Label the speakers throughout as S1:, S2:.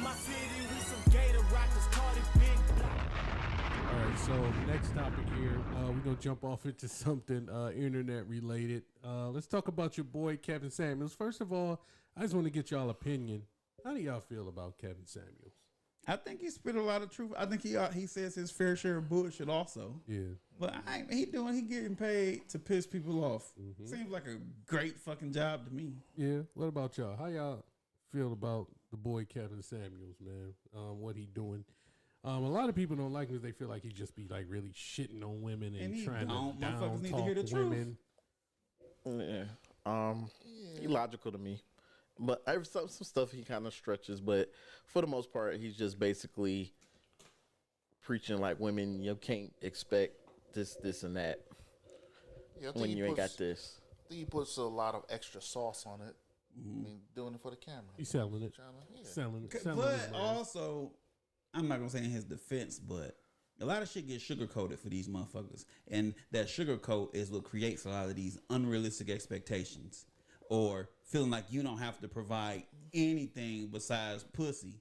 S1: my city, we some gator rockers, call it big block.
S2: All right, so next topic here, we're gonna jump off into something internet related. Let's talk about your boy Kevin Samuels. First of all, I just want to get y'all opinion. How do y'all feel about Kevin Samuels?
S3: I think he spit a lot of truth. I think he says his fair share of bullshit also.
S2: Yeah,
S3: but he getting paid to piss people off. Seems like a great fucking job to me.
S2: Yeah. What about y'all? How y'all feel about the boy Kevin Samuels, man? What he doing? A lot of people don't like him because they feel like he just be like really shitting on women and trying to down talk women.
S4: Yeah. Illogical to me. But some stuff he kind of stretches, but for the most part, he's just basically preaching like women, you can't expect this, and that when you ain't got this.
S5: I think he puts a lot of extra sauce on it. I mean, doing it for the camera.
S2: He's selling it. Selling
S3: but also, I'm not going to say in his defense, but a lot of shit gets sugar-coated for these motherfuckers. And that sugar coat is what creates a lot of these unrealistic expectations. Or feeling like you don't have to provide anything besides pussy.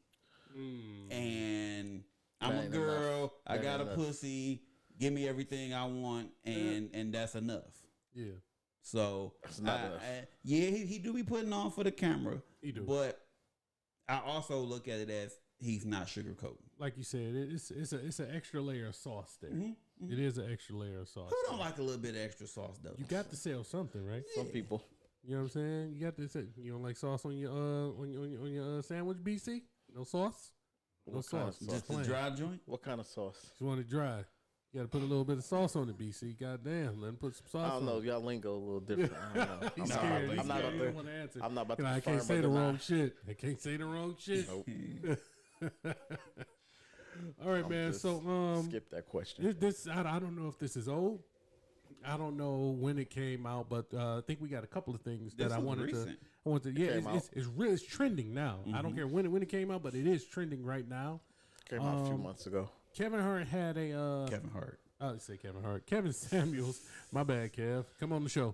S3: And I'm a girl. I got a pussy. Give me everything I want, and that's enough.
S2: Yeah.
S3: So he do be putting on for the camera. He do. But I also look at it as he's not sugarcoating.
S2: Like you said, it's an extra layer of sauce there. It is an extra layer of sauce.
S3: Who don't like a little bit of extra sauce though?
S2: You got to sell something, right?
S4: Some people.
S2: You know what I'm saying? You got this. You don't like sauce on your sandwich, BC? No sauce? No sauce.
S3: Just a dry joint?
S4: What kind of sauce?
S2: Just want it dry. You got to put a little bit of sauce on it, BC. Goddamn, let him put some sauce on it.
S4: I don't know. Y'all lingo a little different. I don't know.
S2: He's scared. I'm not about to I can't say the wrong shit. I can't say the wrong shit. Nope. All right, man. So
S4: skip that question.
S2: This I don't know if this is old. I don't know when it came out, but I think we got a couple of things that I wanted to. Yeah, it's trending now. I don't care when it came out, but it is trending right now.
S4: Came out a few months ago.
S2: Kevin Hart had a
S3: Kevin Hart.
S2: I say Kevin Hart. Kevin Samuels. My bad, Kev. Come on the show.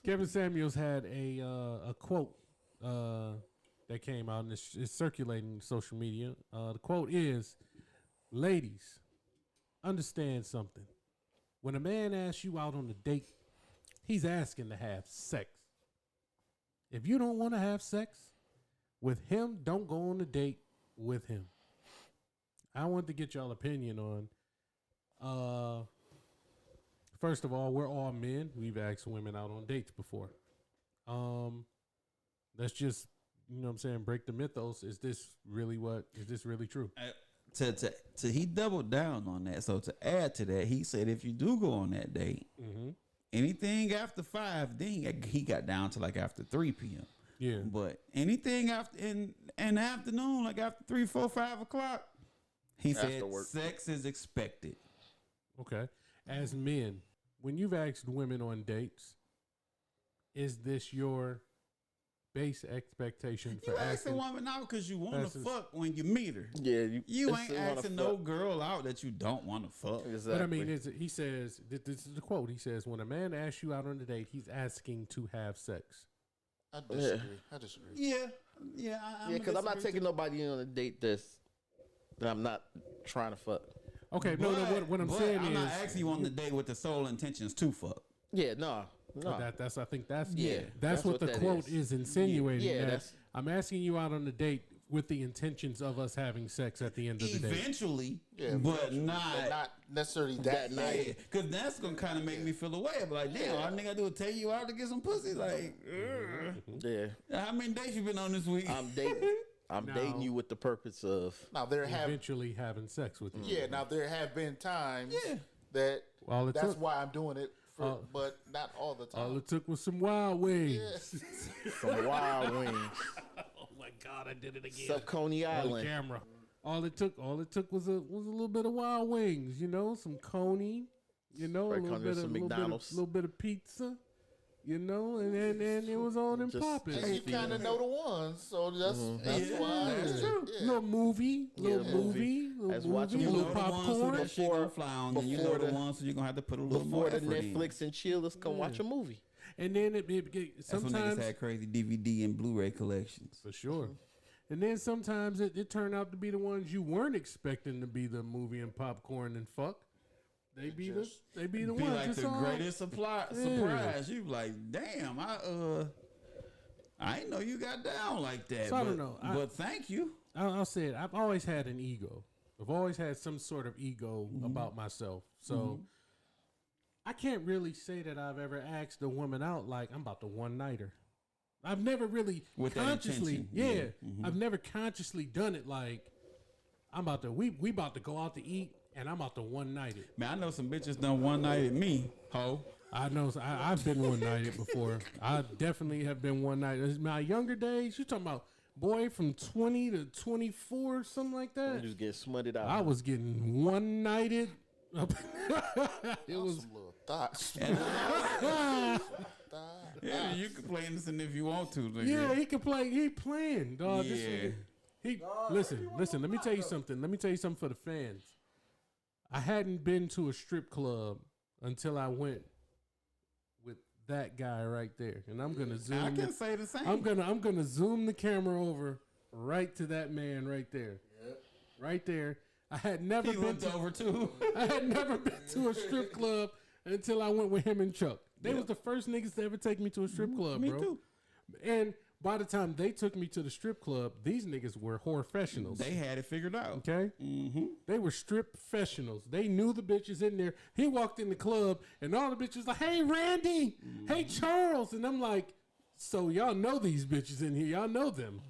S2: Kevin Samuels had a quote that came out and it's circulating social media. The quote is, "Ladies, understand something. When a man asks you out on a date, he's asking to have sex. If you don't want to have sex with him, don't go on a date with him." I want to get y'all opinion on, first of all, we're all men. We've asked women out on dates before. Let's just, you know what I'm saying, break the mythos. Is this really true?
S3: He doubled down on that. So to add to that, he said if you do go on that date, anything after 5, then he got down to like after 3 p.m.
S2: Yeah.
S3: But anything after in the afternoon, like after 3, 4, 5 o'clock, he said sex is expected.
S2: Okay. As men, when you've asked women on dates, is this your base expectation for
S3: you ask a woman out because you want to fuck when you meet her?
S4: Yeah,
S3: you ain't asking no girl out that you don't want to fuck.
S4: Exactly.
S2: But I mean, he says, this is the quote. He says, when a man asks you out on a date, he's asking to have sex.
S5: I disagree.
S3: Yeah,
S4: because I'm not taking nobody on a date that I'm not trying to fuck.
S2: Okay, what I'm saying is,
S3: I'm not asking you on the date with the sole intentions to fuck.
S4: Yeah, no.
S2: That's what the quote is insinuating.
S4: Yeah,
S2: I'm asking you out on a date with the intentions of us having sex at the end of the day.
S3: Eventually, but not
S5: necessarily that night.
S3: Because that's gonna kind of make me feel away. I'm like, damn, all I think I do is take you out to get some pussy. Like, how many dates you been on this week?
S4: I'm dating you with the purpose of
S2: eventually having sex with you.
S5: Yeah. Now there have been times that's why I'm doing it. But not all the time.
S2: All it took was some wild wings.
S5: Yes.
S4: Some wild wings.
S2: Oh my God, I did it again.
S4: Sub Coney Island.
S2: On camera. All it took was a little bit of wild wings, some Coney, a little bit of pizza, and it was on and popping.
S5: And you kind of know the ones, so that's why.
S3: That's true.
S2: Yeah. Little movie, little popcorn.
S3: Before fly on, and you know the ones, so you're gonna have to put a little more effort
S4: Before the Netflix and chill, let's come watch a movie.
S2: And then it
S3: sometimes that's when niggas had crazy DVD and Blu-ray collections
S2: for sure. And then sometimes it turned out to be the ones you weren't expecting to be the movie and popcorn and fuck. They be the
S3: Be
S2: ones.
S3: like
S2: It's
S3: the
S2: all-
S3: greatest surprise. You be like, damn, I didn't know you got down like that.
S2: So I don't know.
S3: But thank you.
S2: I'll say it. I've always had an ego. I've always had some sort of ego about myself. So I can't really say that I've ever asked a woman out like I'm about to one nighter. I've never really
S3: With that
S2: consciously,
S3: intention.
S2: I've never consciously done it like I'm about to we about to go out to eat and I'm about to one night it.
S3: Man, I know some bitches done one night at me, ho.
S2: I know I've been one nighted before. I definitely have been one nighted. My younger days, you talking about boy from 20 to 24, something like that.
S4: You just get smutted out.
S2: I was getting one nighted. It was
S5: Some little thoughts.
S3: Yeah, you can play innocent if you want to. Nigga.
S2: yeah, he can play. He playing, dog. This
S3: Yeah.
S2: nigga, he listen. Let me tell you something. Let me tell you something for the fans. I hadn't been to a strip club until I went with that guy right there, and I'm gonna zoom.
S3: I can say the same.
S2: I'm gonna zoom the camera over right to that man right there. Right there. I had never
S3: He
S2: been
S3: looked over too.
S2: I had never been to a strip club until I went with him and Chuck. They was the first niggas to ever take me to a strip club,
S3: Me
S2: bro.
S3: too.
S2: And by the time they took me to the strip club, these niggas were whore-fessionals.
S3: They had it figured out.
S2: Okay? They were strip professionals. They knew the bitches in there. He walked in the club, and all the bitches like, hey, Randy. Hey, Charles. And I'm like, so y'all know these bitches in here. Y'all know them.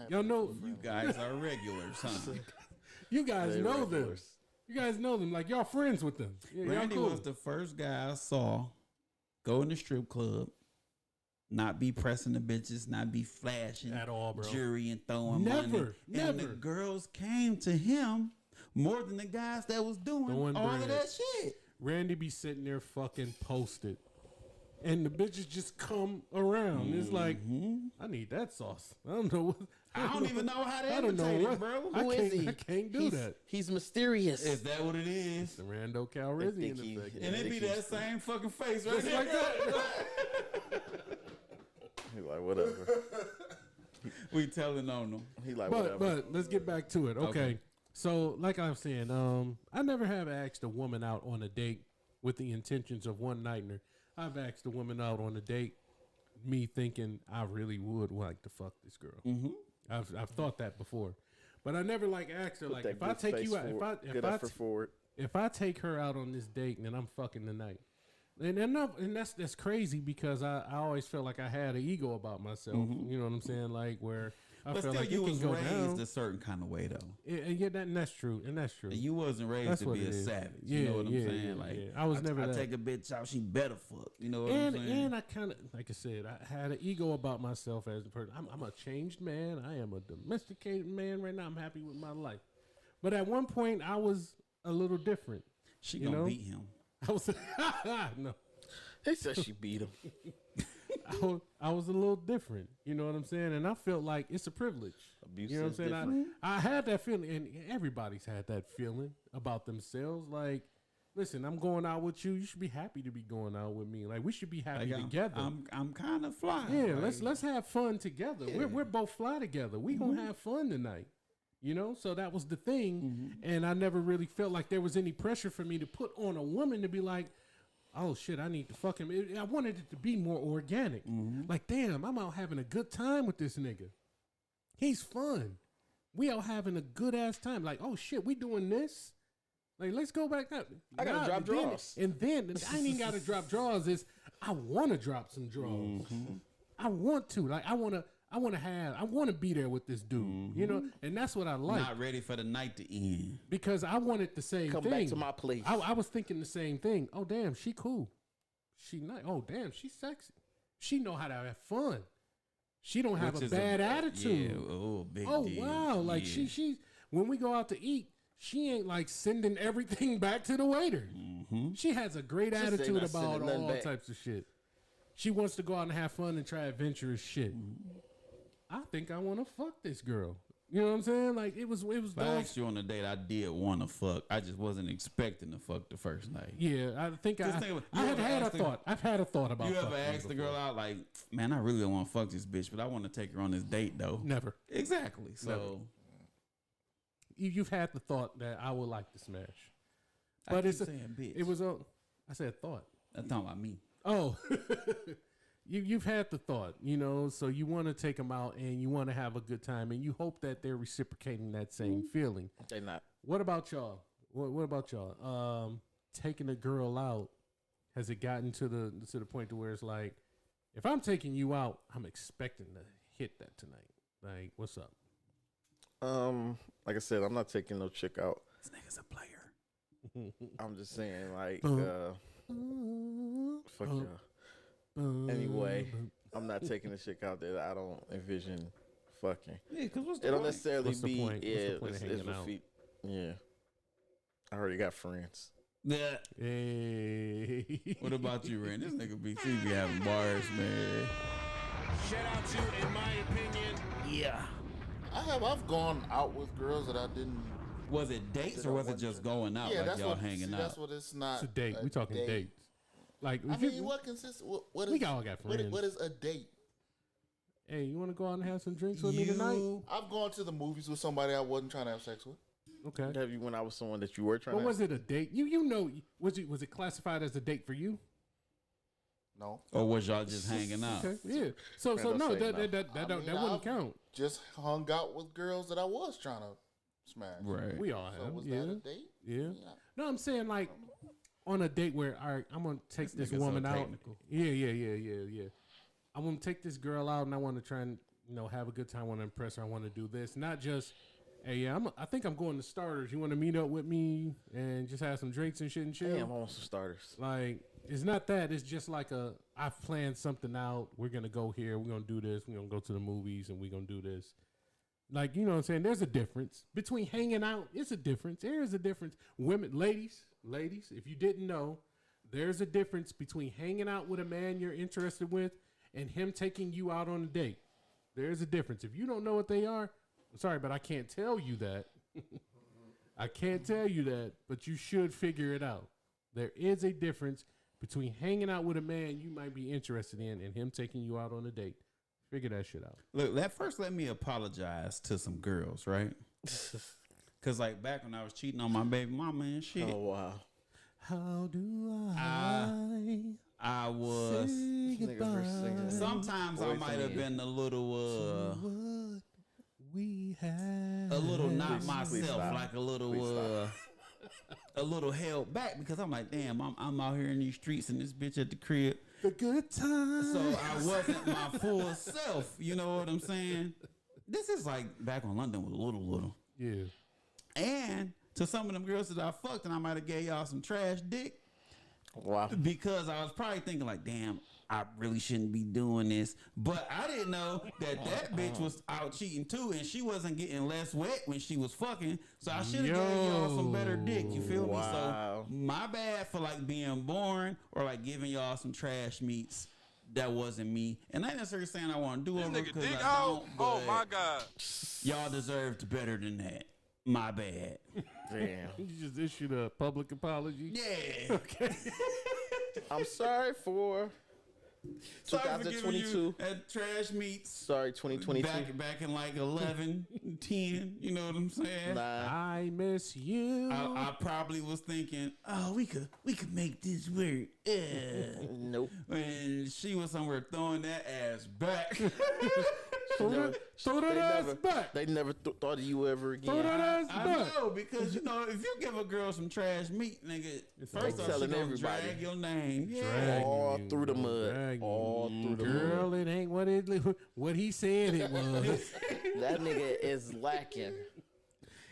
S2: Y'all know.
S3: You guys are regulars, huh?
S2: You guys
S4: They
S2: know them.
S4: regulars.
S2: You guys know them. Like, y'all friends with them. Yeah, y'all
S3: Randy
S2: cool.
S3: was the first guy I saw go in the strip club, not be pressing the bitches, not be flashing
S2: At all, bro.
S3: jewelry and throwing
S2: Never,
S3: money. And the
S2: never.
S3: girls came to him more than the guys that was doing
S2: Throwing
S3: all
S2: bread.
S3: of that shit.
S2: Randy be sitting there fucking posted. And the bitches just come around. It's like, I need that sauce. I don't know what.
S3: I don't even know how to
S2: I don't know
S3: imitate
S2: what,
S3: it, bro.
S2: I
S4: Who
S2: can't,
S4: is he?
S2: I can't do that.
S4: He's mysterious.
S3: Is that what it is?
S2: The Rando
S4: I
S2: Calrissian
S4: think he-
S2: effect.
S3: And it be
S4: Think
S3: that
S4: he's-
S3: same fucking face right
S2: Just
S3: there.
S2: like that.
S4: He like whatever.
S3: We telling on them.
S4: He like whatever.
S2: But let's get back to it. Okay. So, like I was saying, I never have asked a woman out on a date with the intentions of one nighting her. I've asked a woman out on a date, me thinking I really would like to fuck this girl. I've thought that before, but I never like asked her
S4: Put
S2: like
S4: that
S2: if I
S4: good
S2: take
S4: face
S2: you out,
S4: forward, good effort forward.
S2: if I take her out on this date and then I'm fucking tonight. And that's crazy because I always felt like I had an ego about myself. You know what I'm saying? Like where I
S3: But
S2: felt
S3: still,
S2: like
S3: you
S2: it can
S3: was
S2: go
S3: raised
S2: down.
S3: a certain kind of way, though.
S2: Yeah, and that's true. And that's true.
S3: You wasn't raised
S2: That's
S3: to
S2: what
S3: be
S2: it
S3: a
S2: is.
S3: savage.
S2: Yeah,
S3: You know what I'm
S2: yeah,
S3: saying?
S2: yeah,
S3: Like,
S2: yeah. I was never
S3: I
S2: that.
S3: take a bitch out, she better fuck. You know what I'm saying?
S2: And I kind of, like I said, I had an ego about myself as a person. I'm a changed man. I am a domesticated man right now. I'm happy with my life. But at one point, I was a little different.
S3: She
S2: you
S3: gonna
S2: know?
S3: beat him.
S2: I was no.
S4: They said she beat him.
S2: I was a little different. You know what I'm saying? And I felt like it's a privilege.
S4: Abuse
S2: You know what I'm
S4: is
S2: saying?
S4: different.
S2: I had that feeling, and everybody's had that feeling about themselves. Like, listen, I'm going out with you. You should be happy to be going out with me. Like, we should be happy
S3: Like,
S2: together.
S3: I'm kind of fly.
S2: Yeah,
S3: like,
S2: let's have fun together.
S3: Yeah.
S2: We're both fly together. We gonna have fun tonight. You know, so that was the thing, and I never really felt like there was any pressure for me to put on a woman to be like, "Oh shit, I need to fuck him." I wanted it to be more organic. Like, damn, I'm out having a good time with this nigga. He's fun. We out having a good ass time. Like, oh shit, we doing this. Like, let's go back up.
S4: I gotta drop draws.
S2: And then I ain't even gotta drop draws. Is I want to drop some draws. I want to. Like, I want to be there with this dude. You know, and that's what I like.
S3: not ready for the night to end.
S2: Because I wanted the same
S4: Come
S2: thing.
S4: back to my place.
S2: I was thinking the same thing. Oh damn, she cool. She nice. Oh damn, she's sexy. She know how to have fun. She don't have
S3: Which
S2: a
S3: is
S2: bad attitude.
S3: Yeah, oh, big
S2: Oh
S3: deal.
S2: wow, like
S3: Yeah.
S2: she when we go out to eat, she ain't like sending everything back to the waiter. She has a great
S4: Just say
S2: attitude
S4: not
S2: about
S4: sending nothing
S2: all
S4: back.
S2: types of shit. She wants to go out and have fun and try adventurous shit. I think I want to fuck this girl. You know what I'm saying? Like it was
S3: If I
S2: those.
S3: asked you on a date, I did want to fuck. I just wasn't expecting to fuck the first night.
S2: Yeah, I think
S3: Just
S2: I
S3: think of-
S2: I
S3: you
S2: had
S3: ever
S2: had a
S3: asked the-
S2: thought. I've had a thought about.
S3: You ever
S2: fucking
S3: asked the
S2: before.
S3: girl out like, man, I really don't want to fuck this bitch, but I want to take her on this date though?
S2: Never.
S3: Exactly. So
S2: You've had the thought that I would like to smash,
S3: I
S2: but
S3: keep
S2: it's a,
S3: saying bitch.
S2: it was a. I said thought.
S3: I'm talking about me.
S2: Oh, you've had the thought, you know, so you want to take them out and you want to have a good time and you hope that they're reciprocating that same feeling.
S4: They not.
S2: What about y'all? What about y'all? Taking a girl out, has it gotten to the point to where it's like, if I'm taking you out, I'm expecting to hit that tonight. Like, what's up?
S4: Like I said, I'm not taking no chick out.
S3: This nigga's a player.
S4: I'm just saying, like, fuck y'all. Anyway, I'm not taking a chick out there that I don't envision fucking.
S3: Yeah, because what's the
S4: It don't
S3: point?
S4: necessarily
S2: What's the
S4: be,
S2: point? What's the
S4: yeah,
S2: point of
S4: it's
S2: hanging
S4: with
S2: out?
S4: feet. Yeah. I already got friends.
S3: Yeah.
S2: Hey.
S3: What about you, Ren? This nigga BC be having bars, man.
S1: Shout out to, in my opinion,
S3: Yeah.
S5: I've gone out with girls that I didn't.
S3: Was it dates or was it just going out
S5: Yeah,
S3: like
S5: that's
S3: y'all
S5: what.
S3: hanging
S5: See,
S3: out?
S5: that's what it's not.
S2: It's a date. We talking
S5: date.
S2: dates. Like,
S5: I
S2: if you-
S5: mean, what consists? What
S2: we
S5: is?
S2: all got friends.
S5: What is a date?
S2: Hey, you want to go out and have some drinks with me tonight?
S5: I've gone to the movies with somebody I wasn't trying to have sex with.
S2: Okay.
S4: Have you went out with someone that you were trying
S2: But
S4: to
S2: was it a date? You know, was it classified as a date for you?
S5: No,
S3: Or was y'all just hanging out?
S2: Okay, yeah. So
S4: don't
S2: no,
S4: say
S2: that
S4: no.
S2: that
S5: I
S2: don't,
S5: mean,
S2: that wouldn't
S5: I've
S2: count.
S5: just hung out with girls that I was trying to smash.
S3: Right.
S2: We all
S5: So
S2: have,
S5: was
S2: yeah,
S5: that a date?
S2: yeah. No, I'm saying like on a date where all right, I'm gonna take this
S3: nigga's so
S2: woman out.
S3: technical.
S2: Yeah. I want to take this girl out, and I want to try and have a good time. I want to impress her. I want to do this, not just. Hey, yeah, I think I'm going to Starters. You want to meet up with me and just have some drinks and shit and chill?
S4: Damn, I want some starters.
S2: Like, it's not that. It's just like I've planned something out. We're going to go here. We're going to do this. We're going to go to the movies and we're going to do this. Like, you know what I'm saying? There's a difference between hanging out. It's a difference. There is a difference. Women, ladies, if you didn't know, there's a difference between hanging out with a man you're interested with and him taking you out on a date. There's a difference. If you don't know what they are, I'm sorry, but I can't tell you that. I can't tell you that, but you should figure it out. There is a difference between hanging out with a man you might be interested in and him taking you out on a date. Figure that shit out.
S3: Look, let me apologize to some girls, right? Because, like, back when I was cheating on my baby mama and shit,
S4: Oh wow.
S2: How do I
S3: was.
S2: say goodbye?
S3: Sometimes I
S4: Boys
S3: might
S4: and
S3: have
S4: men.
S3: been a little,
S2: What we have.
S3: a little not
S4: Please
S3: myself,
S4: stop.
S3: like a little held back because I'm like, damn, I'm out here in these streets and this bitch at the crib.
S2: The good times.
S3: So I wasn't my full self. You know what I'm saying? This is like back when London was little.
S2: Yeah.
S3: And to some of them girls that I fucked and I might have gave y'all some trash dick
S4: Wow.
S3: because I was probably thinking like, damn, I really shouldn't be doing this. But I didn't know that bitch was out cheating too and she wasn't getting less wet when she was fucking. So I should have gave y'all some better dick. You feel me?
S4: Wow.
S3: So my bad for like being boring or like giving y'all some trash meats. That wasn't me. And I ain't necessarily saying I want to do
S6: This
S3: over
S6: nigga
S3: because
S6: dig
S3: I
S6: out.
S3: don't.
S6: Oh
S3: But
S6: my god.
S3: y'all deserved better than that. My bad.
S4: Damn.
S2: You just issued a public apology.
S3: Yeah. Okay.
S4: I'm sorry for
S3: Sorry for giving you
S4: 2022.
S3: that trash meats.
S4: Sorry, 2022.
S3: Back in like 11, 10. You know what I'm saying?
S4: Nah.
S2: I miss you.
S3: I probably was thinking, oh, we could make this work. Yeah.
S4: Nope.
S3: When she was somewhere throwing that ass back.
S2: Throw that ass back.
S4: They never thought of you ever again.
S2: Throw that ass
S3: I
S2: back.
S3: know, because you know, if you give a girl some trash meat, nigga, first off, she
S4: telling
S3: gonna
S4: everybody.
S3: drag your name. Yeah.
S2: Dragging
S4: All
S2: you,
S4: through the mud.
S2: dragging
S4: All
S2: you.
S4: through the mud.
S2: Girl, it ain't what he said it was.
S4: That nigga is lacking.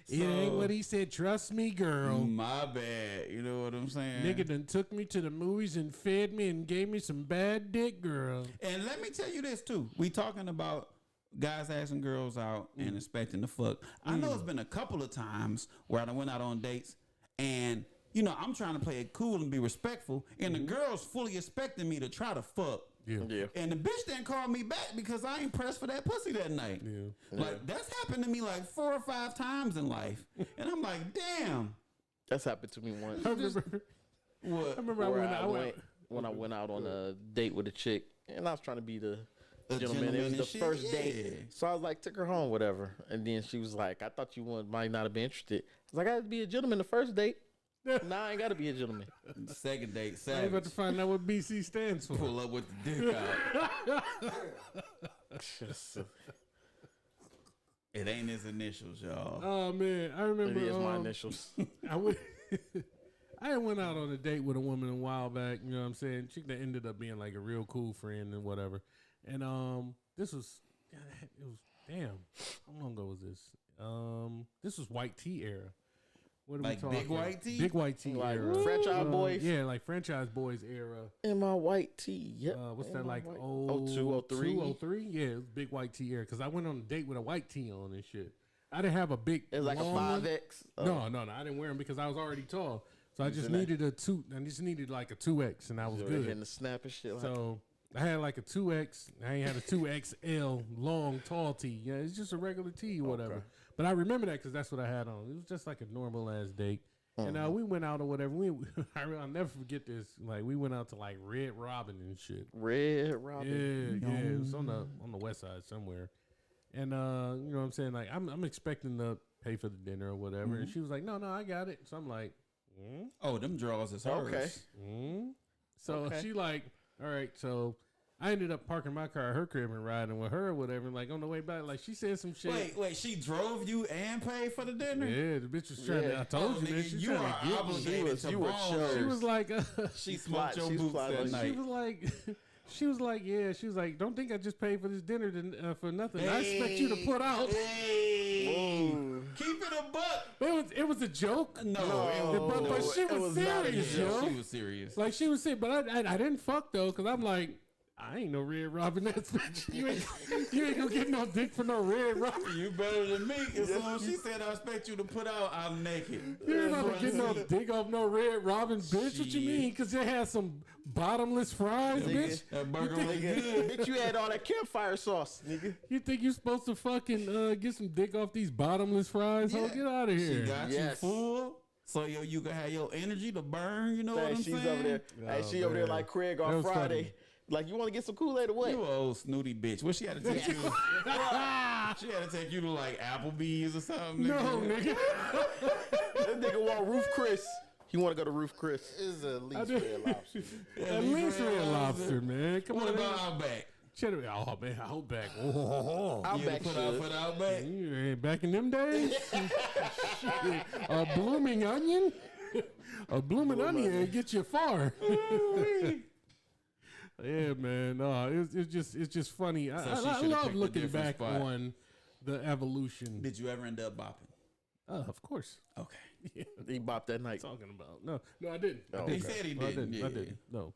S2: It ain't what he said. Trust me, girl.
S3: My bad. You know what I'm saying?
S2: Nigga done took me to the movies and fed me and gave me some bad dick, girl.
S3: And let me tell you this too. We talking about guys asking girls out and expecting to fuck. I know it's been a couple of times where I done went out on dates and you know I'm trying to play it cool and be respectful, and the girl's fully expecting me to try to fuck.
S2: Yeah.
S3: And the bitch didn't call me back because I ain't pressed for that pussy that night.
S2: Yeah.
S3: Like, that's happened to me like 4 or 5 times in life. And I'm like, damn.
S4: That's happened to me once.
S2: I remember.
S3: What?
S2: I remember
S4: When I went out on a date with a chick, and I was trying to be the
S3: A
S4: gentleman. It was
S3: gentleman
S4: the
S3: and shit,
S4: first
S3: yeah.
S4: date, so I was like, took her home, whatever. And then she was like, I thought you might not have been interested. I was like, I had to be a gentleman the first date. Now I ain't got to be a gentleman.
S3: Second date,
S2: I ain't
S3: savage.
S2: about to find out what BC stands for.
S3: Pull up with the dick out. It ain't his initials, y'all.
S2: Oh man, I remember.
S4: It is my initials.
S2: I went out on a date with a woman a while back. You know what I'm saying? She that ended up being like a real cool friend and whatever. And this was, it was damn. How long ago was this? This was white tea era. What are
S3: Like
S2: we talking?
S3: big white tea?
S2: Big white tea
S4: Like
S2: era.
S4: Franchise Boys?
S2: Yeah, like franchise boys era.
S4: In my white tee. Yep.
S2: What's
S4: In
S2: that
S4: my
S2: like?
S4: white- 02, 03?
S2: 03? Yeah, it was big white tee era. Because I went on a date with a white tee on and shit. I didn't have a big.
S4: It was like a
S2: long one.
S4: 5X.
S2: No, I didn't wear them because I was already tall. So I just needed a 2. I just needed like a 2X, and I was good.
S4: And the snap and shit. Like
S2: So I had like a 2X. I ain't had a 2XL long tall tee. Yeah, it's just a regular tee or whatever.
S4: Okay.
S2: But I remember that because that's what I had on. It was just like a normal ass date. And we went out or whatever. I'll never forget this. Like we went out to like Red Robin and shit.
S4: Red Robin.
S2: Yeah. It was on the west side somewhere. And you know what I'm saying? Like I'm expecting to pay for the dinner or whatever. And she was like, no, I got it. So I'm like,
S3: Oh, them draws is hers.
S4: Okay.
S2: So
S4: Okay.
S2: she like, all right. So I ended up parking my car at her crib and riding with her or whatever. And like on the way back, like she said some shit.
S3: Wait, she drove you and paid for the dinner?
S2: Yeah, the bitch was trying to. I told
S3: Oh,
S2: you, man.
S3: nigga,
S2: She
S3: you
S2: trying
S3: are
S2: to get
S3: obligated to
S4: You were
S3: bone.
S4: chose.
S2: She was like,
S3: She smoked your
S4: she's
S3: boots
S4: fly
S3: that
S4: like-
S3: night.
S2: she was like, she was like, yeah. She was like, don't think I just paid for this dinner for nothing. I expect you to put out.
S3: Hey. Keep it a buck.
S2: It was a joke.
S3: No,
S2: but she
S4: it
S2: was
S4: was not a
S2: serious,
S4: joke.
S2: yo.
S3: She was serious.
S2: Like she was saying, but I didn't fuck though, cause I'm like, I ain't no Red Robin ass bitch. You ain't gonna get no dick for no Red Robin.
S3: You better than me. As soon as she said, I expect you to put out, I'm naked.
S2: You ain't about to get no dick off no Red Robin, bitch. What you
S3: Shit.
S2: mean? Cause they had some bottomless fries, bitch.
S3: That burger was
S4: Nigga,
S3: good.
S4: bitch, you had all that campfire sauce, nigga.
S2: You think you supposed to fucking get some dick off these bottomless fries? Oh, get out of
S3: She
S2: here.
S3: got you
S4: Yes.
S3: full. So you can have your energy to burn, you know what I'm
S4: She's
S3: saying?
S4: over there. Hey, she over there
S2: man.
S4: like Craig
S2: That
S4: on
S2: was
S4: Friday.
S2: funny.
S4: Like, you want to get some Kool-Aid or what?
S3: You a old snooty bitch. What she had to take you? She had to take you to like Applebee's or something.
S2: No,
S3: nigga.
S2: nigga.
S4: That nigga want Roof Chris. He want to go to Roof Chris.
S5: Is at least Red Lobster.
S2: At least Red Lobster, man. Come
S3: What
S2: on.
S3: about Outback?
S2: Cheddar. Oh man, Outback. Oh,
S4: I'll
S3: You
S4: back
S3: put out
S4: should.
S3: for the Outback?
S2: you ain't back in them days. Shit. A blooming onion. A blooming onion get you far. Yeah, man. No, it's just funny.
S3: So she
S2: I
S3: should've
S2: love
S3: picked a
S2: looking
S3: different
S2: back
S3: spot.
S2: on the evolution.
S3: Did you ever end up bopping?
S2: Of course.
S3: Okay.
S4: He bopped that night.
S2: Talking about no, I didn't. I
S4: Oh,
S2: didn't.
S3: He said he
S2: No, I
S3: didn't.
S2: didn't.
S3: Yeah.
S2: I didn't. No.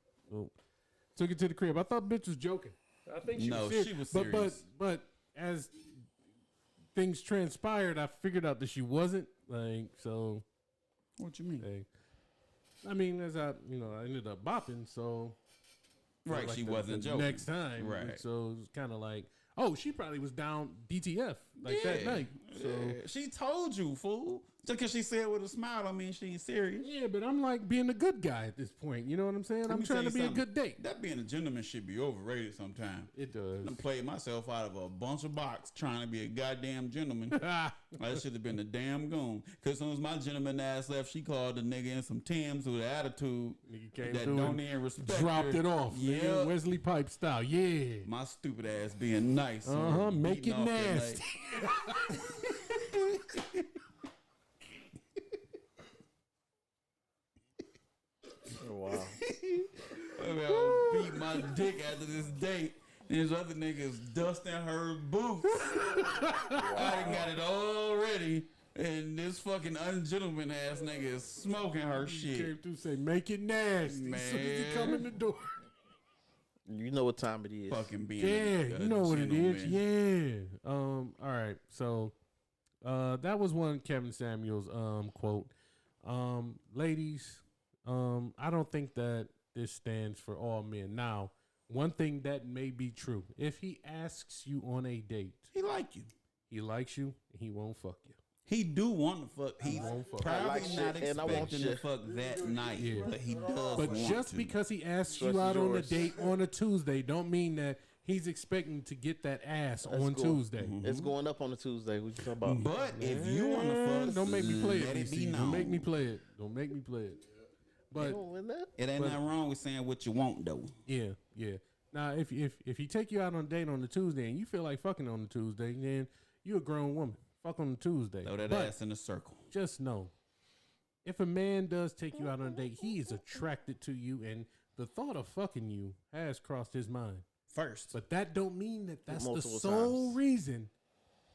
S2: Took it to the crib. I thought bitch was joking. I think she
S3: No,
S2: was serious.
S3: she was
S2: But
S3: serious.
S2: but as things transpired, I figured out that she wasn't. Like so.
S3: What you mean?
S2: Hey, I mean, as I ended up bopping. So
S3: Right,
S2: like
S3: she
S2: the
S3: wasn't joking.
S2: next time.
S3: Right.
S2: So it was kind of like, oh, she probably was down DTF that night. So.
S3: Yeah. She told you, fool. Just because she said with a smile, I mean she ain't serious.
S2: Yeah, but I'm like being a good guy at this point. You know what I'm saying?
S3: Let
S2: I'm
S3: me
S2: trying
S3: tell
S2: to
S3: you
S2: be a
S3: something.
S2: good date.
S3: That being a gentleman should be overrated sometimes.
S2: It does.
S3: I played myself out of a bunch of box trying to be a goddamn gentleman. I should have been a damn goon. Because as soon as my gentleman ass left, she called the nigga in some Timbs with an attitude
S2: Nigga came
S3: that
S2: through
S3: don't
S2: and
S3: even respect
S2: dropped
S3: her.
S2: it off.
S3: Yeah.
S2: Nigga, Wesley Pipe style. Yeah.
S3: My stupid ass being nice.
S2: Make it nasty.
S4: Wow.
S3: I'll beat my dick after this date. And these other niggas dusting her boots. I done got it already. And this fucking ungentleman ass nigga is smoking her shit.
S2: Came through say, make it nasty. As soon as you come
S3: Man.
S2: in the door.
S4: You know what time it is.
S3: Fucking being
S2: Yeah,
S3: a
S2: you know what it is.
S3: gentleman.
S2: Yeah. All right. So that was one Kevin Samuels quote. Ladies, I don't think that this stands for all men. Now, one thing that may be true. If he asks you on a date,
S3: He like you.
S2: he likes you, he won't fuck you.
S3: He do want to fuck. He's
S2: won't fuck.
S3: probably
S4: I like
S3: not
S4: shit, and I want
S3: expecting to
S4: shit.
S3: fuck that night,
S2: Yeah.
S3: but he does
S2: But
S3: want
S2: just
S3: to.
S2: because he asks
S4: Trust
S2: you
S4: is
S2: out on a
S4: yours.
S2: date on a Tuesday, don't mean that he's expecting to get that ass on
S4: cool.
S2: Tuesday.
S4: It's going up on a Tuesday. What you talking about?
S3: But if you want to fuck,
S2: Don't make me play
S3: let
S2: it.
S3: it be
S2: DC.
S3: known.
S2: Don't make me play it. Don't make me play it. But
S4: You don't win that?
S3: It ain't nothing wrong with saying what you want, though.
S2: yeah. Now, if he take you out on a date on a Tuesday and you feel like fucking on a Tuesday, then you're a grown woman. Fuck on a Tuesday.
S3: Throw that
S2: But
S3: ass in a circle.
S2: just know, if a man does take you out on a date, he is attracted to you, and the thought of fucking you has crossed his mind.
S3: First.
S2: But that don't mean that that's the
S4: Multiple
S2: sole
S4: times.
S2: reason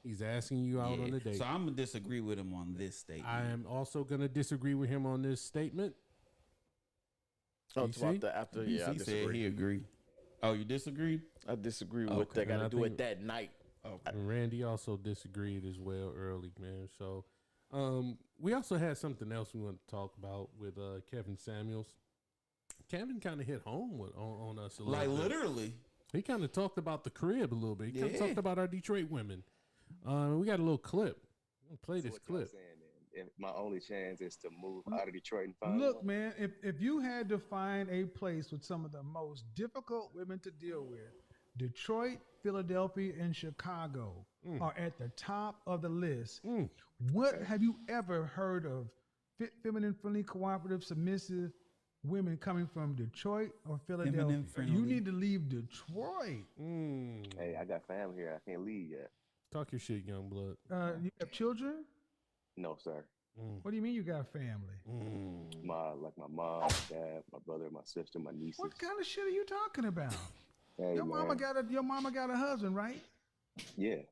S2: he's asking you out on a date.
S3: So I'm going to disagree with him on this statement.
S2: I am also going to disagree with him on this statement.
S4: Oh,
S2: You
S4: it's about
S2: see?
S4: the after.
S3: He
S4: Yeah, I
S3: said
S4: disagree.
S3: he agree. Oh, you disagree?
S4: I disagree with
S3: Okay.
S4: they got
S2: And I
S4: to do
S2: think-
S4: it that night.
S3: Okay.
S2: And Randy also disagreed as well early, man. So we also had something else we want to talk about with Kevin Samuels. Kevin kind of hit home on us a little
S3: Like,
S2: bit.
S3: literally.
S2: He kind of talked about the crib a little bit. He kind of
S3: Yeah.
S2: talked about our Detroit women. We got a little clip. I'm gonna play this
S6: What y'all
S2: clip.
S6: saying then? If my only chance is to move out of Detroit and find
S7: Look,
S6: one.
S7: man, if you had to find a place with some of the most difficult women to deal with, Detroit, Philadelphia, and Chicago are at the top of the list. What have you ever heard of feminine, friendly, cooperative, submissive women coming from Detroit or Philadelphia?
S3: Feminine, friendly.
S7: You need to leave Detroit.
S6: Hey, I got family here. I can't leave yet.
S2: Talk your shit, young blood.
S7: You have children?
S6: No, sir.
S7: What do you mean you got family?
S6: My mom, my dad, my brother, my sister, my nieces.
S7: What kind of shit are you talking about?
S6: Hey,
S7: Your mama
S6: man.
S7: got a husband, right?
S6: Yeah,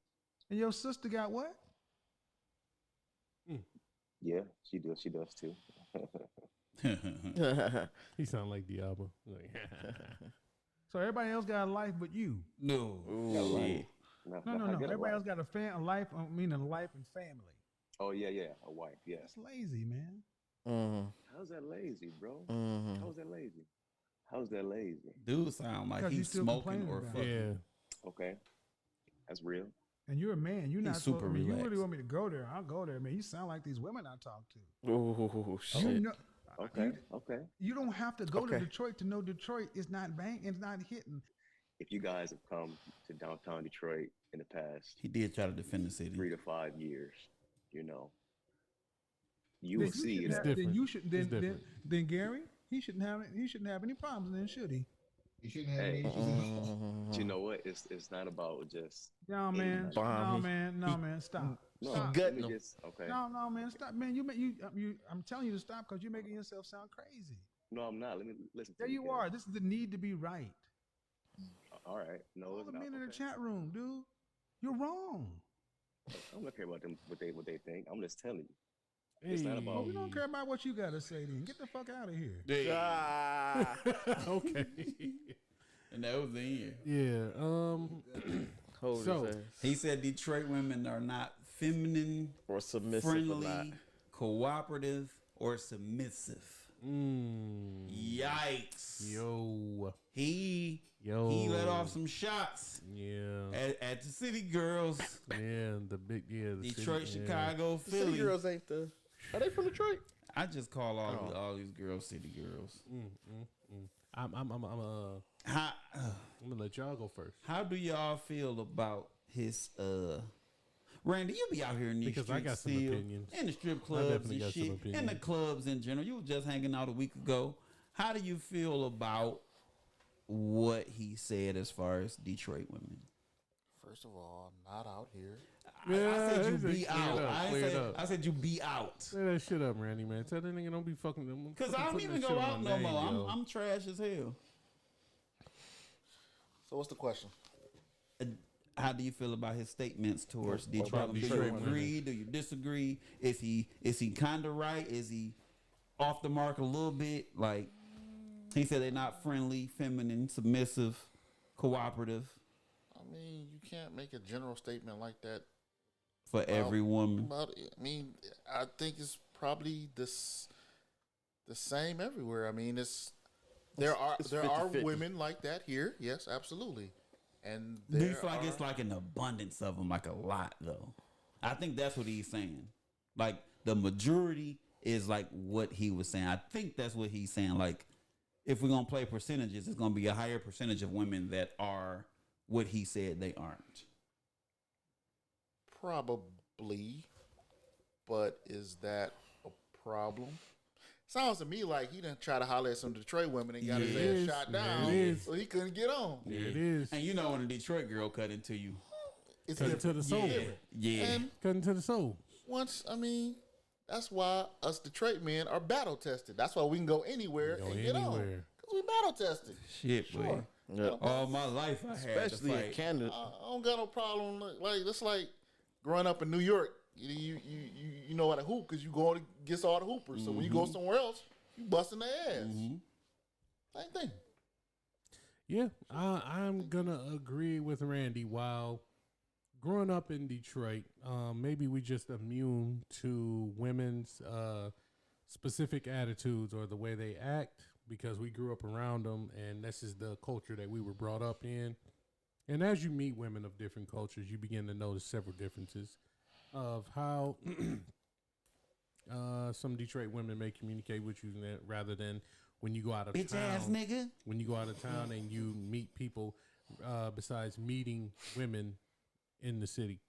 S7: And your sister got what?
S6: yeah, she does. She does too.
S2: He sound like Diablo. Like,
S7: So everybody else got a life but you.
S3: No.
S6: Shit.
S7: No.
S6: I got a
S7: Everybody
S6: wife.
S7: else got a life. I mean, a life and family.
S6: Oh yeah, a wife. Yeah.
S7: That's lazy, man.
S6: How's that lazy, bro?
S4: Mhm.
S6: How's that lazy? How's that lazy?
S3: Dude sound like
S7: Because you
S3: he's
S7: still
S3: smoking
S7: complaining
S3: or
S7: about
S3: fucking.
S2: yeah.
S6: Okay, that's real.
S7: And you're a man. You're not
S3: He's
S7: supposed.
S3: super
S7: I mean, you really
S3: relaxed.
S7: want me to go there? I'll go there, man. You sound like these women I talk to.
S4: Oh shit!
S7: You know,
S6: Okay, okay.
S7: you don't have to go to
S4: Okay.
S7: Detroit to know Detroit is not bang. It's not hitting.
S6: If you guys have come to downtown Detroit in the past
S3: He did try to defend the city.
S6: 3 to 5 years, you know, you will
S7: Then
S6: see
S7: shouldn't
S6: that.
S7: have-
S2: different.
S7: Then you should.
S2: It's
S7: Then
S2: different.
S7: Gary, he shouldn't have any problems. Then should he?
S5: You shouldn't have
S6: Hey.
S5: any issues.
S6: But you know what? It's not about just.
S7: No, man.
S4: Bomb.
S7: No, man. Stop.
S6: No,
S7: Stop.
S6: let
S4: gutting
S6: me
S4: them.
S6: just okay.
S7: No, man. Stop, man. I'm telling you to stop because you're making yourself sound crazy.
S6: No, I'm not. Let me listen.
S7: There
S6: to
S7: you
S6: Kev.
S7: are. This is the need to be right.
S6: All right. No,
S7: All
S6: it's
S7: the
S6: not.
S7: men in the
S6: Okay.
S7: chat room, dude. You're wrong.
S6: I don't care about them. What they think. I'm just telling you.
S2: Hey.
S6: It's not
S7: Well,
S6: about.
S7: we don't care about what you got to say then. Get the fuck out of here.
S4: Ah.
S2: Okay.
S3: And that was the end.
S2: Yeah.
S4: Hold
S2: So,
S4: his ass.
S3: He said Detroit women are not feminine,
S4: Or submissive or not.
S3: friendly, cooperative, or submissive. Yikes.
S2: Yo.
S3: He
S2: Yo.
S3: let off some shots
S2: Yeah.
S3: at the city girls.
S2: Yeah. The big. Yeah. The
S3: Detroit,
S2: city, yeah.
S3: Chicago,
S4: The city
S3: Philly.
S4: girls ain't the. Are they from Detroit?
S3: I just call all these girls city girls.
S2: I'm
S3: How
S2: gonna let y'all go first
S3: how do y'all feel about his Randy, you be out here in these
S2: Because I
S3: streets
S2: got some
S3: still,
S2: opinions.
S3: in the strip
S2: I
S3: clubs
S2: definitely
S3: and
S2: got some
S3: shit, in the
S2: opinions.
S3: clubs in general. You were just hanging out a week ago. How do you feel about what he said as far as Detroit women?
S5: First of all, I'm not out here.
S3: I said you
S2: he said
S3: be
S2: clear it
S3: out.
S2: up,
S3: I,
S2: clear it
S3: said,
S2: up.
S3: I said you be out.
S2: Say that shit up, Randy, man. Tell that nigga don't be fucking them.
S3: Cause I don't even go out no more. I'm trash as hell.
S5: So what's the question?
S3: How do you feel about his statements towards Detroit?
S2: about
S3: Do
S2: Detroit
S3: you
S2: women?
S3: agree? Do you disagree? Is he kind of right? Is he off the mark a little bit? Like he said, they're not friendly, feminine, submissive, cooperative
S5: I mean, you can't make a general statement like that
S3: for every woman.
S5: about it. I mean, I think it's probably the same everywhere. I mean, it's There are
S4: It's
S5: there are
S4: 50-50.
S5: women like that here. Yes, absolutely. And
S3: Do you
S5: there
S3: feel like
S5: are,
S3: it's like an abundance of them, like a lot though? I think that's what he's saying. Like the majority is like what he was saying. I think that's what he's saying. Like if we're gonna play percentages, it's gonna be a higher percentage of women that are what he said they aren't.
S5: probably, but is that a problem? Sounds to me like he done try to holler at some Detroit women and got his
S2: Yes,
S5: ass shot
S2: there
S5: down,
S2: it is.
S5: so he couldn't get on.
S2: There it is.
S3: And you know when a Detroit girl cut into you,
S5: It's
S2: Cut to
S5: different.
S2: the soul.
S3: yeah.
S5: And
S2: Cutting to the soul.
S5: once, I mean, that's why us Detroit men are battle tested. That's why we can go anywhere
S2: Go
S5: and get on.
S2: anywhere.
S5: Because we battle tested.
S3: Shit, boy.
S4: Yeah.
S3: All my life I had
S4: Especially
S3: to
S4: in
S3: fight.
S4: Canada.
S5: I don't got no problem. Like it's like growing up in New York. You know how to hoop because you going against all the hoopers. So when you go somewhere else, you busting their ass. Same thing.
S2: Yeah, I'm gonna agree with Randy. While growing up in Detroit, maybe we just immune to women's specific attitudes or the way they act because we grew up around them, and this is the culture that we were brought up in. And as you meet women of different cultures, you begin to notice several differences of how some Detroit women may communicate with you rather than when you go out of
S3: Bitch
S2: town.
S3: ass nigga.
S2: When you go out of town and you meet people, besides meeting women in the city,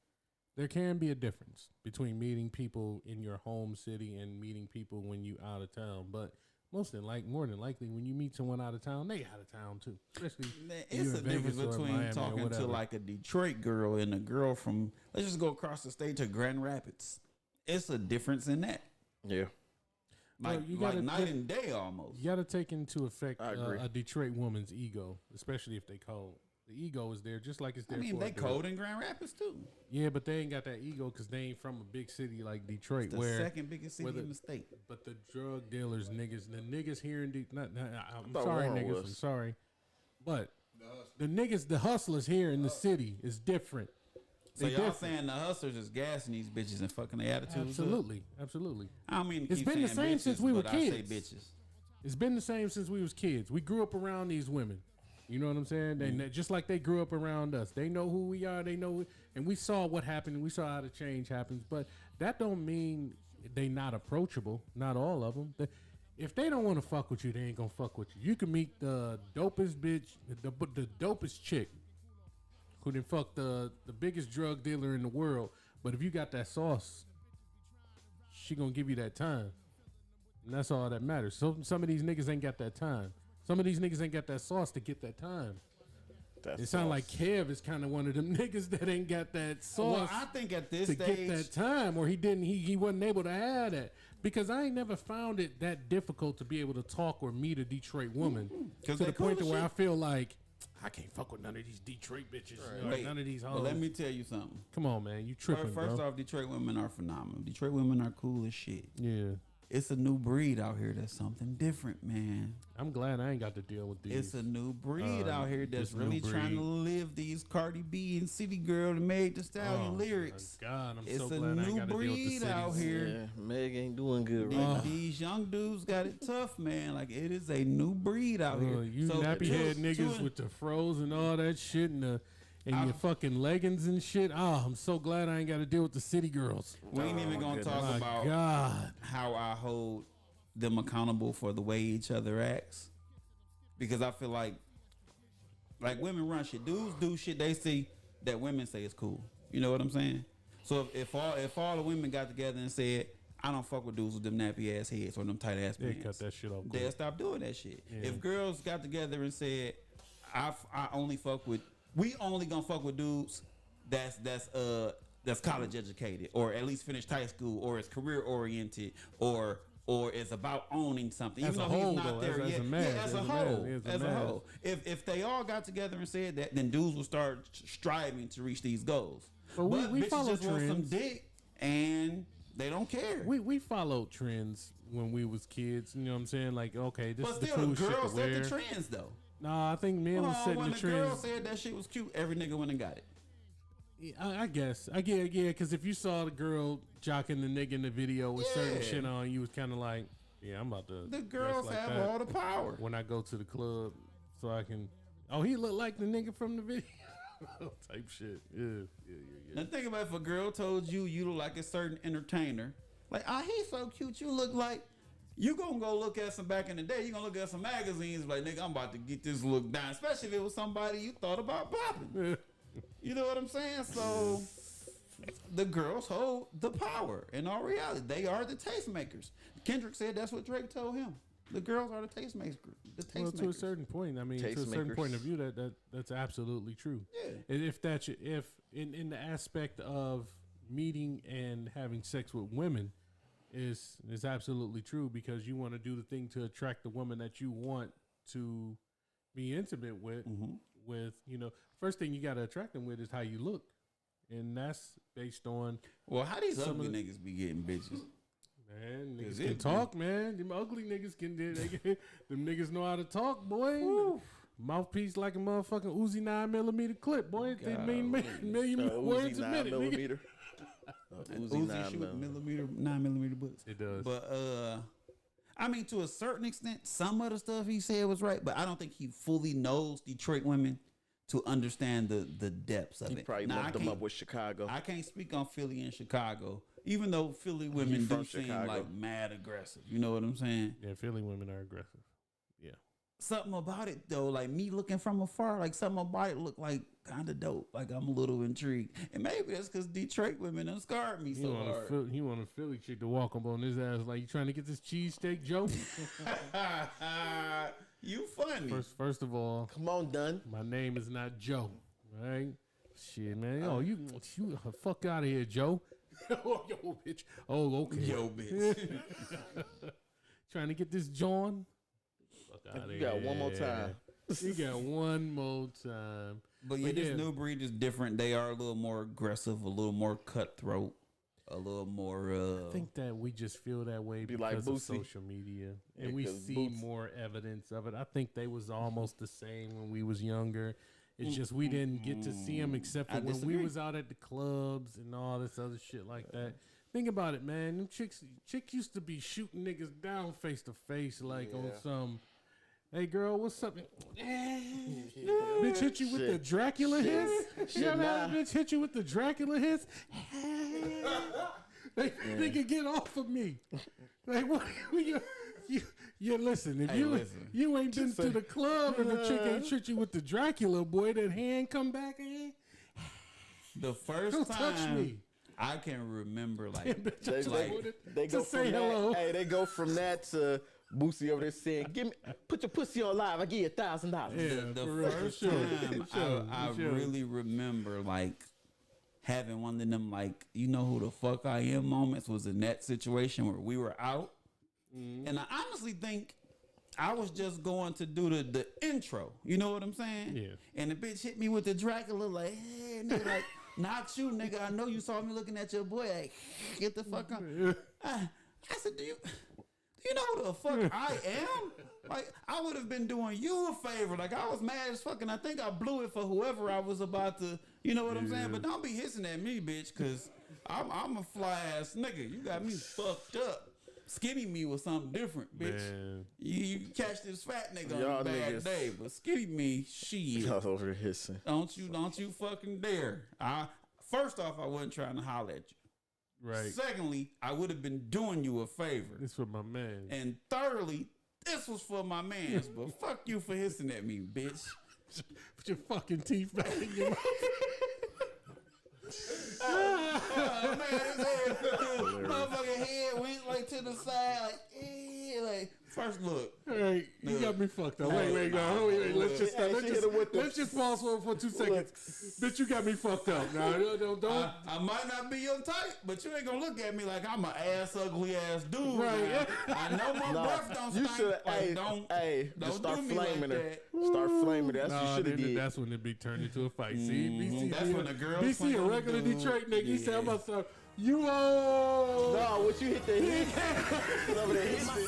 S2: there can be a difference between meeting people in your home city and meeting people when you out of town. But more than likely, when you meet someone out of town, they out of town too. Especially
S3: Man,
S2: you
S3: it's
S2: in
S3: a difference
S2: Vegas or
S3: between
S2: Miami or
S3: talking to
S2: whatever.
S3: like a Detroit girl and a girl from, let's just go across the state to Grand Rapids. It's a difference in that.
S4: Yeah.
S3: Like,
S2: Well, you
S3: like
S2: gotta
S3: night
S2: take-
S3: and day almost.
S2: You got to take into effect
S4: I agree.
S2: a Detroit woman's ego, especially if they cold. The ego is there, just like it's
S3: I
S2: there.
S3: mean,
S2: for
S3: they
S2: a dude.
S3: cold in Grand Rapids too.
S2: Yeah, but they ain't got that ego because they ain't from a big city like Detroit,
S3: The
S2: where
S3: second biggest city
S2: whether-
S3: in the state.
S2: But the drug dealers, the niggas here in Detroit. I'm
S4: thought
S2: sorry,
S4: Warren
S2: niggas.
S4: was.
S2: I'm sorry, but the hustlers here in the city is different.
S3: So
S2: They
S3: y'all
S2: different.
S3: saying the hustlers is gassing these bitches and fucking their attitudes? up?
S2: Absolutely.
S3: I don't mean to
S2: It's
S3: keep
S2: been the
S3: saying
S2: same since
S3: bitches,
S2: we were
S3: but I say
S2: kids.
S3: bitches.
S2: It's been the same since we was kids. We grew up around these women. You know what I'm saying? They just like they grew up around us. They know who we are. They know, and we saw what happened. We saw how the change happens. But that don't mean they not approachable. Not all of them. If they don't want to fuck with you, they ain't gonna fuck with you. You can meet the dopest bitch, the dopest chick, who then fuck the biggest drug dealer in the world. But if you got that sauce, she gonna give you that time. And that's all that matters. So some of these niggas ain't got that time. Some of these niggas ain't got that sauce to get that time.
S4: That's
S2: It sounds like Kev is kind of one of them niggas that ain't got that sauce
S3: Well, I think at this
S2: to
S3: stage,
S2: get that time, or he wasn't able to have that. Because I ain't never found it that difficult to be able to talk or meet a Detroit woman to
S3: they
S2: the
S3: cool
S2: point
S3: as
S2: to where
S3: shit.
S2: I feel like I can't fuck with none of these Detroit bitches, or
S3: wait,
S2: none of these
S3: but
S2: hoes.
S3: let me tell you something.
S2: Come on, man, you tripping,
S3: First
S2: bro?
S3: off, Detroit women are phenomenal. Detroit women are cool as shit.
S2: Yeah,
S3: It's a new breed out here that's something different, man.
S2: I'm glad I ain't got to deal with these.
S3: It's a new breed out here that's
S2: this new
S3: really trying to
S2: breed.
S3: live these Cardi B and City Girl and Meg Thee Stallion lyrics.
S2: My God, I'm
S3: It's
S2: so
S3: a
S2: glad I ain't
S3: new
S2: got to deal with the
S3: breed
S2: cities.
S3: out here.
S4: Yeah, Meg ain't doing good right now.
S3: These young dudes got it tough, man. Like it is a new breed out here.
S2: You
S3: So,
S2: nappy head niggas with the froze and all that shit and your fucking leggings and shit. Oh, I'm so glad I ain't got to deal with the city girls.
S3: we ain't even gonna talk
S2: My
S3: about
S2: God.
S3: how I hold them accountable for the way each other acts, because I feel like women run shit. Dudes do shit they see that women say is cool. You know what I'm saying? So if all the women got together and said, I don't fuck with dudes with them nappy ass heads or them tight ass
S2: They
S3: pants,
S2: cut that shit off.
S3: they'll stop doing that shit. If girls got together and said, I only fuck with, we only gonna fuck with dudes that's college educated or at least finished high school or is career oriented or is about owning something.
S2: As
S3: Even
S2: a
S3: though
S2: whole,
S3: he's not
S2: though,
S3: there
S2: as
S3: yet.
S2: a mass,
S3: Yeah, as a whole. As a
S2: mass.
S3: whole. If they all got together and said that, then dudes will start striving to reach these goals.
S2: But we
S3: bitches
S2: follow
S3: just want some
S2: trends.
S3: dick and they don't care.
S2: We followed trends when we was kids. You know what I'm saying? Like, okay, this
S3: but
S2: is the
S3: still,
S2: cool
S3: the
S2: shit
S3: girls
S2: to
S3: set
S2: wear.
S3: the trends though.
S2: Nah, I think men was setting
S3: when
S2: the
S3: the girl
S2: trends.
S3: said that shit was cute, every nigga went and got it.
S2: I guess. I get, yeah, because if you saw the girl jocking the nigga in the video with certain
S3: Yeah.
S2: shit on, you was kind of like, Yeah, I'm about to.
S3: The
S2: dress
S3: girls
S2: like
S3: have
S2: that
S3: all the power.
S2: when I go to the club, so I can. Oh, he look like the nigga from the video. Type shit. Yeah.
S3: Now think about if a girl told you you look like a certain entertainer. Like, he's so cute. You look like. You gonna go look at some back in the day. You gonna look at some magazines like, nigga, I'm about to get this look down. Especially if it was somebody you thought about popping. You know what I'm saying? So the girls hold the power. In all reality, they are the tastemakers. Kendrick said that's what Drake told him. The girls are the tastemakers.
S2: Well, to a certain point, I mean, to a certain point of view, that's absolutely true.
S3: Yeah.
S2: And if in the aspect of meeting and having sex with women is absolutely true, because you want to do the thing to attract the woman that you want to be intimate with.
S3: Mm-hmm.
S2: With, you know, first thing you got to attract them with is how you look, and that's based on.
S3: Well, how these
S2: Some
S3: ugly
S2: of the-
S3: niggas be getting bitches?
S2: Man, niggas
S3: Is
S2: can
S3: it-
S2: talk, man. Them ugly niggas them niggas know how to talk, boy. Mouthpiece like a motherfucking Uzi 9mm clip, boy. They mean million words a minute, nigga.
S3: Uzi shoot millimeter, 9mm bullets.
S2: It does.
S3: But I mean, to a certain extent, some of the stuff he said was right, but I don't think he fully knows Detroit women to understand the depths of
S4: He
S3: it.
S4: probably
S3: Now,
S4: lumped them up with Chicago.
S3: I can't speak on Philly and Chicago, even though Philly women
S4: from
S3: do seem
S4: Chicago.
S3: like mad aggressive. You know what I'm saying?
S2: Yeah, Philly women are aggressive. Yeah.
S3: Something about it though, like me looking from afar, like something about it looked like kind of dope. Like I'm a little intrigued, and maybe that's because Detroit women done scarred me so hard.
S2: He want a Philly chick to walk up on his ass like, you trying to get this cheesesteak, Joe?
S3: You funny.
S2: First of all,
S4: Come on, Dunn.
S2: my name is not Joe, all right? Shit, man. Oh, you fuck out of here, Joe. Oh, yo, bitch. Oh, okay.
S3: Yo, bitch.
S2: Trying to get this John? Fuck out of
S4: You
S2: here.
S4: got one more time.
S2: You got one more time.
S3: But yeah,
S2: But
S3: this
S2: yeah.
S3: new breed is different. They are a little more aggressive, a little more cutthroat, a little more.
S2: I think that we just feel that way
S4: Be
S2: because
S4: like
S2: of
S4: Boosie.
S2: social media, and
S4: Yeah,
S2: we
S4: 'cause
S2: see
S4: Boots-
S2: more evidence of it. I think they was almost the same when we was younger. It's just we didn't get to see them except for
S3: I
S2: when we
S3: disagree.
S2: was out at the clubs and all this other shit like that. Think about it, man. Them chicks used to be shooting niggas down face to face, like on some. Hey girl, what's up? Bitch hit you with the Dracula hiss. You ever had a bitch hit you with the Dracula hiss? They can get off of me. Like what? You listen. If
S3: Hey,
S2: you
S3: listen.
S2: you ain't been to the club and the chick ain't hit you with the Dracula, boy, that hand come back in.
S3: The first
S2: Don't
S3: time
S2: touch me.
S3: I can remember, like,
S4: They go
S2: to say
S4: from
S2: hello.
S4: that. Hey, they go from that to Boosie over there saying, "Put your pussy on live. I give you $1,000."
S2: Yeah,
S3: the
S2: for real, for
S3: first
S2: sure.
S3: time
S2: For sure,
S3: I
S2: for sure.
S3: really remember like having one of them like, you know who the fuck I am moments was in that situation where we were out. And I honestly think I was just going to do the intro. You know what I'm saying?
S2: Yeah.
S3: And the bitch hit me with the Dracula like, hey, nigga, like, not you, nigga. I know you saw me looking at your boy. Like, get the fuck up. I said, do you know who the fuck I am? Like, I would have been doing you a favor. Like, I was mad as fuck, and I think I blew it for whoever I was about to, you know what I'm saying? But don't be hissing at me, bitch, because I'm a fly ass nigga. You got me fucked up. Skinny me was something different, bitch.
S2: Man.
S3: You catch this fat nigga on
S4: Y'all
S3: a bad
S4: niggas.
S3: day, but skinny me, shit.
S4: Y'all over there hissing.
S3: Don't you fucking dare. First off, I wasn't trying to holler at you.
S2: Right.
S3: Secondly, I would have been doing you a favor.
S2: This for my man.
S3: And thirdly, this was for my mans, but fuck you for hissing at me, bitch.
S2: Put your fucking teeth back in your mouth.
S3: Oh man, his head, motherfucking head went like to the side, like, like first look.
S2: All right, you
S3: Look.
S2: got me fucked up.
S3: Hey,
S2: Wait, wait. Let's just
S4: Hey, she hit her with the-
S2: let's just pause for 2 seconds. Bitch, you got me fucked up. No, don't.
S3: I might not be your type, but you ain't gonna look at me like I'm an ugly ass dude.
S2: Right.
S3: Now. I know my
S4: Nah,
S3: breath don't
S4: you
S3: stink.
S4: should
S3: Like,
S4: just
S3: don't
S4: start
S3: do me
S4: flaming
S3: like
S4: her.
S3: that.
S4: Start flaming her. That's what you should have
S2: then
S4: did.
S2: that's when it be turned into a fight. See, BC,
S3: That's when the girls
S2: BC, a
S3: fight
S2: regular
S3: the dude.
S2: Detroit nigga. He said,
S3: Yeah.
S2: "I'm about to you old."
S4: No, what you hit the head? Over there hissing.